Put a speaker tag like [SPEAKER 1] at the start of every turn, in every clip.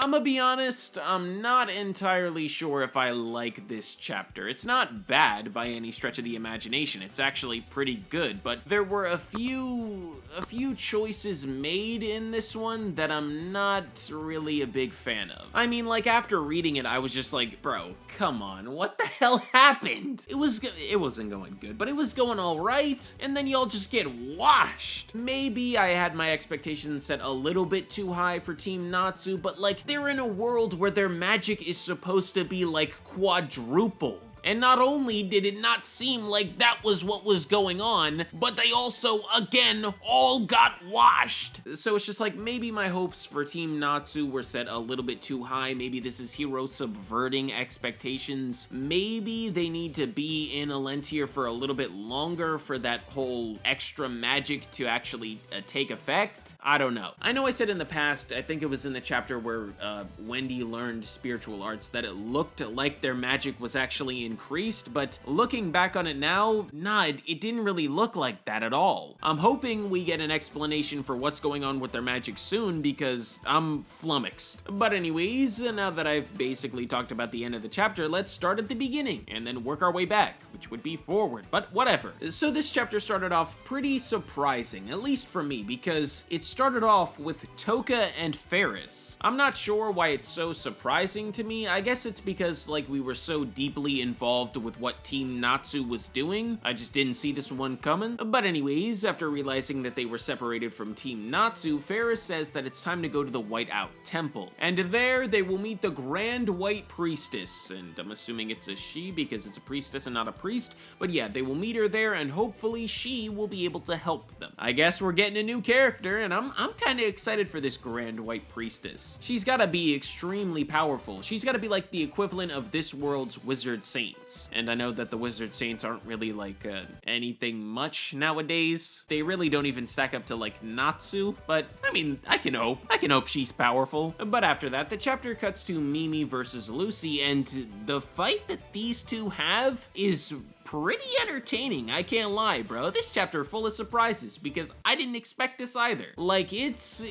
[SPEAKER 1] I'ma be honest, I'm not entirely sure if I like this chapter. It's not bad by any stretch of the imagination. It's actually pretty good, but there were a few choices made in this one that I'm not really a big fan of. I mean, like, after reading it, I was just like, bro, come on, what the hell happened? It wasn't going good, but it was going all right, and then y'all just get washed. Maybe I had my expectations set a little bit too high for Team Natsu, but like, they're in a world where their magic is supposed to be like quadrupled. And not only did it not seem like that was what was going on, but they also, again, all got washed. So it's just like, maybe my hopes for Team Natsu were set a little bit too high. Maybe this is Hero subverting expectations. Maybe they need to be in Elentier for a little bit longer for that whole extra magic to actually take effect. I don't know. I know I said in the past, I think it was in the chapter where Wendy learned spiritual arts, that it looked like their magic was actually increased, but looking back on it now, nah, it didn't really look like that at all. I'm hoping we get an explanation for what's going on with their magic soon, because I'm flummoxed. But anyways, now that I've basically talked about the end of the chapter, let's start at the beginning and then work our way back, which would be forward, but whatever. So this chapter started off pretty surprising, at least for me, because it started off with Toca and Ferris. I'm not sure why it's so surprising to me. I guess it's because, like, we were so deeply involved with what Team Natsu was doing. I just didn't see this one coming. But anyways, after realizing that they were separated from Team Natsu, Ferris says that it's time to go to the Whiteout Temple. And there, they will meet the Grand White Priestess, and I'm assuming it's a she because it's a priestess and not a priest. But yeah, they will meet her there, and hopefully she will be able to help them. I guess we're getting a new character, and I'm kind of excited for this Grand White Priestess. She's gotta be extremely powerful. She's gotta be like the equivalent of this world's Wizard Saints. And I know that the Wizard Saints aren't really like anything much nowadays. They really don't even stack up to like Natsu, but I mean, I can hope she's powerful. But after that, the chapter cuts to Mimi versus Lucy, and the fight that these two have is pretty entertaining, I can't lie, bro. This chapter full of surprises, because I didn't expect this either. Like, it's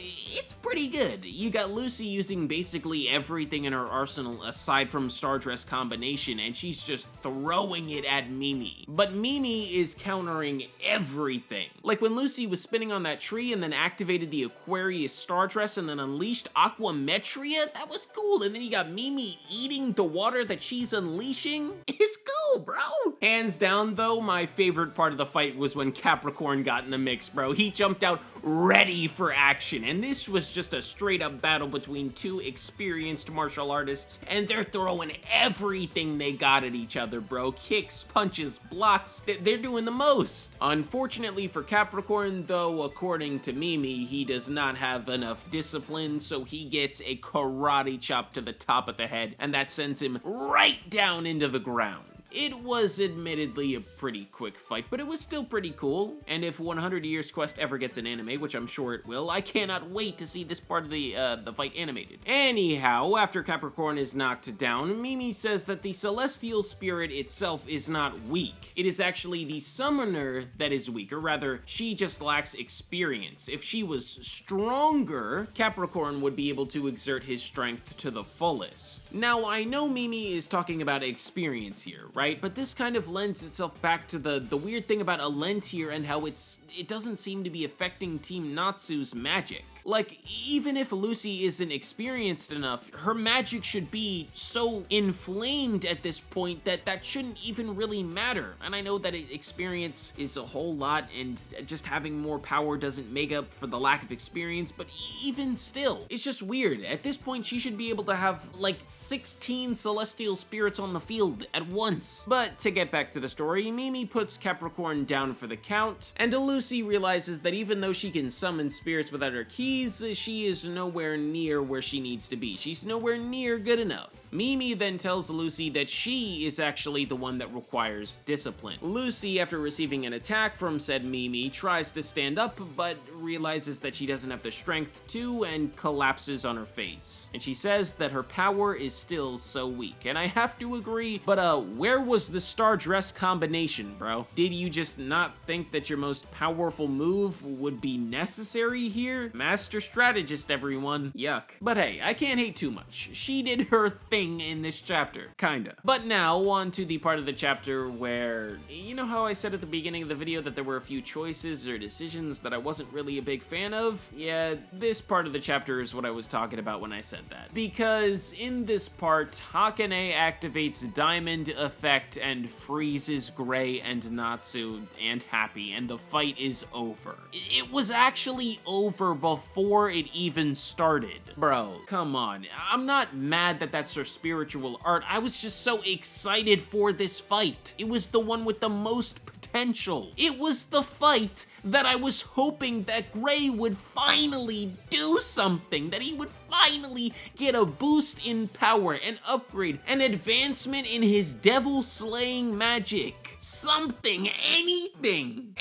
[SPEAKER 1] pretty good. You got Lucy using basically everything in her arsenal aside from Star Dress combination, and she's just throwing it at Mimi. But Mimi is countering everything. Like, when Lucy was spinning on that tree and then activated the Aquarius Star Dress and then unleashed Aquametria, that was cool. And then you got Mimi eating the water that she's unleashing. It's cool, bro. Hands down, though, my favorite part of the fight was when Capricorn got in the mix, bro. He jumped out ready for action, and this was just a straight-up battle between two experienced martial artists, and they're throwing everything they got at each other, bro. Kicks, punches, blocks. They're doing the most. Unfortunately for Capricorn, though, according to Mimi, he does not have enough discipline, so he gets a karate chop to the top of the head, and that sends him right down into the ground. It was admittedly a pretty quick fight, but it was still pretty cool. And if 100 Years Quest ever gets an anime, which I'm sure it will, I cannot wait to see this part of the fight animated. Anyhow, after Capricorn is knocked down, Mimi says that the celestial spirit itself is not weak. It is actually the summoner that is weak, or rather, she just lacks experience. If she was stronger, Capricorn would be able to exert his strength to the fullest. Now, I know Mimi is talking about experience here, right? But this kind of lends itself back to the weird thing about Elentier and how it doesn't seem to be affecting Team Natsu's magic. Like, even if Lucy isn't experienced enough, her magic should be so inflamed at this point that shouldn't even really matter. And I know that experience is a whole lot, and just having more power doesn't make up for the lack of experience, but even still, it's just weird. At this point, she should be able to have, like, 16 celestial spirits on the field at once. But to get back to the story, Mimi puts Capricorn down for the count, and Lucy realizes that even though she can summon spirits without her keys, she is nowhere near where she needs to be. She's nowhere near good enough. Mimi then tells Lucy that she is actually the one that requires discipline. Lucy, after receiving an attack from said Mimi, tries to stand up, but realizes that she doesn't have the strength to and collapses on her face. And she says that her power is still so weak. And I have to agree, but where was the Star Dress combination, bro? Did you just not think that your most powerful move would be necessary here? master strategist, everyone. Yuck. But hey, I can't hate too much. She did her thing in this chapter. Kinda. But now, on to the part of the chapter where, you know how I said at the beginning of the video that there were a few choices or decisions that I wasn't really a big fan of? Yeah, this part of the chapter is what I was talking about when I said that. Because in this part, Hakune activates Diamond Effect and freezes Gray and Natsu and Happy, and the fight is over. It was actually over before it even started. Bro, come on. I'm not mad that that's her spiritual art. I was just so excited for this fight. It was the one with the most potential. It was the fight that I was hoping that Gray would finally do something, that he would finally get a boost in power, an upgrade, an advancement in his devil-slaying magic. Something, anything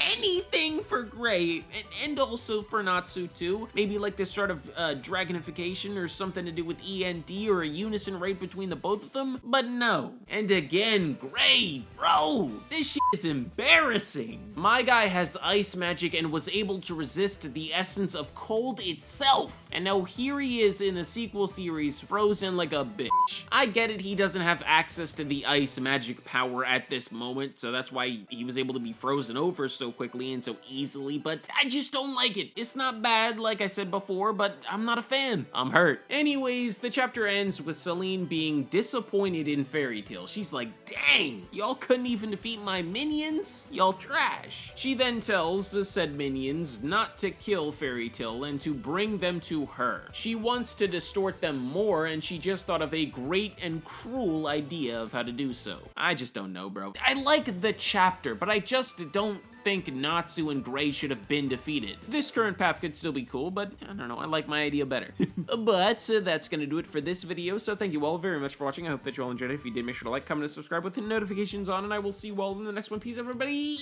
[SPEAKER 1] for Gray, and also for Natsu too. Maybe like this sort of dragonification or something to do with END or a unison raid between the both of them, but no. And again, Gray, bro, this shit is embarrassing. My guy has ice magic and was able to resist the essence of cold itself. And now here he is in the sequel series, frozen like a bitch. I get it, he doesn't have access to the ice magic power at this moment, so that's why he was able to be frozen over so quickly and so easily, but I just don't like it. It's not bad, like I said before, but I'm not a fan. I'm hurt. Anyways, the chapter ends with Celine being disappointed in Fairy Tail. She's like, dang, y'all couldn't even defeat my minions? Y'all trash. She then tells the said minions not to kill Fairy Tail and to bring them to her. She wants to distort them more, and she just thought of a great and cruel idea of how to do so. I just don't know, bro. I like the chapter, but I just don't think Natsu and Gray should have been defeated. This current path could still be cool, but I don't know, I like my idea better. But that's gonna do it for this video, so thank you all very much for watching. I hope that you all enjoyed it. If you did, make sure to like, comment, and subscribe with the notifications on, and I will see you all in the next one. Peace, everybody.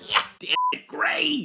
[SPEAKER 1] Yeah, damn it, Gray!